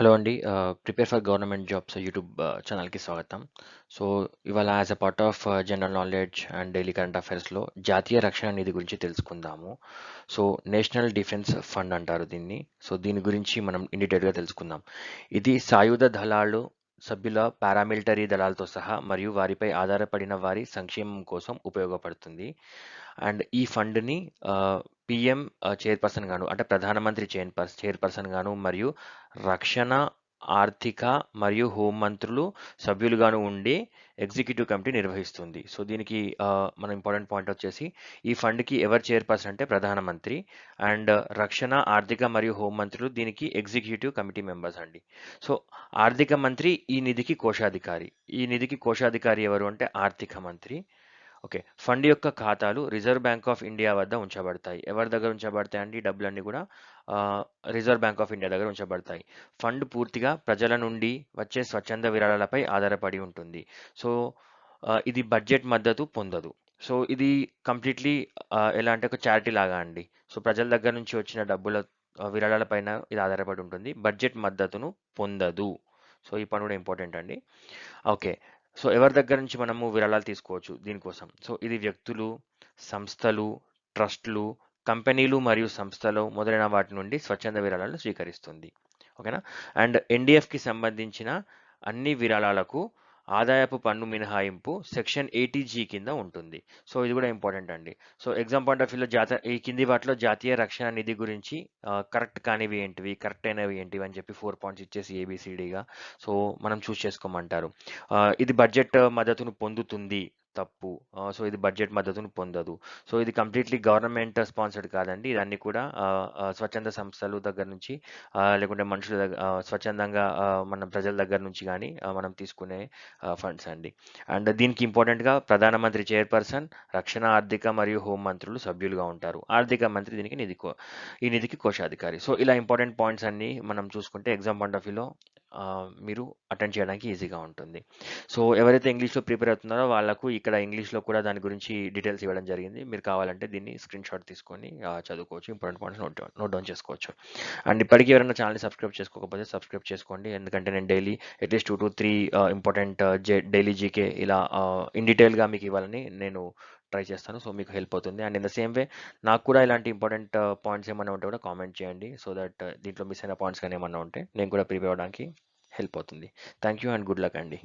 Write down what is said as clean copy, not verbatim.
Hello అండి. Prepare for government jobs YouTube ఛానల్‌కి స్వాగతం. సో, ఇవాళ as a part of general knowledge and daily current అఫైర్స్‌లో జాతీయ రక్షణ నిధి గురించి తెలుసుకుందాము. సో, నేషనల్ డిఫెన్స్ ఫండ్ అంటారు దీన్ని. సో, దీని గురించి మనం ఇన్ డీటెయిల్‌గా తెలుసుకుందాం. ఇది సాయుధ దళాలు సభ్యుల పారామిలిటరీ దళాలతో సహా మరియు వారిపై ఆధారపడిన వారి సంక్షేమం కోసం ఉపయోగపడుతుంది. అండ్ ఈ ఫండ్‌ని పీఎం చైర్పర్సన్ గాను అంటే ప్రధానమంత్రి చైర్పర్సన్ గాను మరియు రక్షణ, ఆర్థిక మరియు హోం మంత్రులు సభ్యులుగాను ఉండి ఎగ్జిక్యూటివ్ కమిటీ నిర్వహిస్తుంది. సో, దీనికి మన ఇంపార్టెంట్ పాయింట్ వచ్చేసి ఈ ఫండ్‌కి ఎవరు చైర్పర్సన్ అంటే ప్రధానమంత్రి అండ్ రక్షణ, ఆర్థిక మరియు హోం మంత్రులు దీనికి ఎగ్జిక్యూటివ్ కమిటీ మెంబర్స్ అండి. సో, ఆర్థిక మంత్రి ఈ నిధికి కోశాధికారి. ఈ నిధికి కోశాధికారి ఎవరు అంటే ఆర్థిక మంత్రి. ఓకే. ఫండ్ యొక్క ఖాతాలు రిజర్వ్ బ్యాంక్ ఆఫ్ ఇండియా వద్ద ఉంచబడతాయి. ఎవరి దగ్గర ఉంచబడతాయండి? ఈ డబ్బులన్నీ కూడా రిజర్వ్ బ్యాంక్ ఆఫ్ ఇండియా దగ్గర ఉంచబడతాయి. ఫండ్ పూర్తిగా ప్రజల నుండి వచ్చే స్వచ్ఛంద విరాళాలపై ఆధారపడి ఉంటుంది. సో, ఇది బడ్జెట్ మద్దతు పొందదు. సో, ఇది కంప్లీట్‌లీ ఎలా అంటే ఒక చారిటీ లాగా అండి. సో, ప్రజల దగ్గర నుంచి వచ్చిన డబ్బుల విరాళాల పైన ఇది ఆధారపడి ఉంటుంది. బడ్జెట్ మద్దతును పొందదు. సో, ఈ పాయింట్ కూడా ఇంపార్టెంట్ అండి. ఓకే. సో, ఎవరి దగ్గర నుంచి మనము విరాళాలు తీసుకోవచ్చు దీనికోసం? సో, ఇది వ్యక్తులు, సంస్థలు, ట్రస్ట్‌లు, కంపెనీలు మరియు సంస్థలు మొదలైన వాటి నుండి స్వచ్ఛంద విరాళాలను స్వీకరిస్తుంది. ఓకేనా? అండ్ ఎన్‌డీఎఫ్‌కి సంబంధించిన అన్ని విరాళాలకు ఆదాయపు పన్ను మినహాయింపు సెక్షన్ 80G కింద ఉంటుంది. సో, ఇది కూడా ఇంపార్టెంట్ అండి. సో, ఎగ్జామ్ పాయింట్ ఆఫ్ వ్యూలో ఈ కింది వాటిలో జాతీయ రక్షణ నిధి గురించి కరెక్ట్ కానివి ఏంటివి? కరెక్ట్ అయినవి ఏంటివి? అని చెప్పి 4 పాయింట్స్ ఇచ్చేసి ఏబీసీడీగా సో, మనం చూజ్ చేసుకోమంటారు. ఇది బడ్జెట్ మద్దతును పొందుతుంది. తప్పు. సో, ఇది బడ్జెట్ మద్దతును పొందదు. సో, ఇది కంప్లీట్‌లీ గవర్నమెంట్ స్పాన్సర్డ్ కాదండి. ఇదన్నీ కూడా స్వచ్ఛంద సంస్థలు దగ్గర నుంచి లేకుంటే మనుషుల స్వచ్ఛందంగా మన ప్రజల దగ్గర నుంచి గానీ మనం తీసుకునే ఫండ్స్ అండి. అండ్ దీనికి ఇంపార్టెంట్‌గా ప్రధానమంత్రి చైర్పర్సన్, రక్షణ, ఆర్థిక మరియు హోం మంత్రులు సభ్యులుగా ఉంటారు. ఆర్థిక మంత్రి దీనికి ఈ నిధికి కోశాధికారి. సో, ఇలా ఇంపార్టెంట్ పాయింట్స్ అన్నీ మనం చూసుకుంటే ఎగ్జామ్ పాయింట్ ఆఫ్ వ్యూలో మీరు అటెండ్ చేయడానికి ఈజీగా ఉంటుంది. సో, ఎవరైతే ఇంగ్లీష్‌లో ప్రిపేర్ అవుతున్నారో వాళ్ళకు ఇక్కడ ఇంగ్లీష్‌లో కూడా దాని గురించి డీటెయిల్స్ ఇవ్వడం జరిగింది. మీరు కావాలంటే దీన్ని స్క్రీన్‌షాట్ తీసుకొని చదువుకోవచ్చు. ఇంపార్టెంట్ పాయింట్స్ నోట్ డౌన్ చేసుకోవచ్చు. అండ్ ఇప్పటికి ఎవరైనా ఛానెల్‌ని సబ్స్క్రైబ్ చేసుకోకపోతే సబ్స్క్రైబ్ చేసుకోండి. ఎందుకంటే నేను daily at least 2-3 important daily GK ఇలా ఇన్ డీటెయిల్‌గా మీకు ఇవ్వాలని నేను ట్రై చేస్తాను. సో, మీకు హెల్ప్ అవుతుంది. And in the same way నాకు కూడా ఇలాంటి ఇంపార్టెంట్ పాయింట్స్ ఏమన్నా ఉంటే కూడా కామెంట్ చేయండి. సో దట్ దీంట్లో మిస్ అయిన పాయింట్స్ గాని ఏమన్నా ఉంటే నేను కూడా ప్రిపేర్ అవ్వడానికి హెల్ప్ అవుతుంది. Thank you and good luck అండి.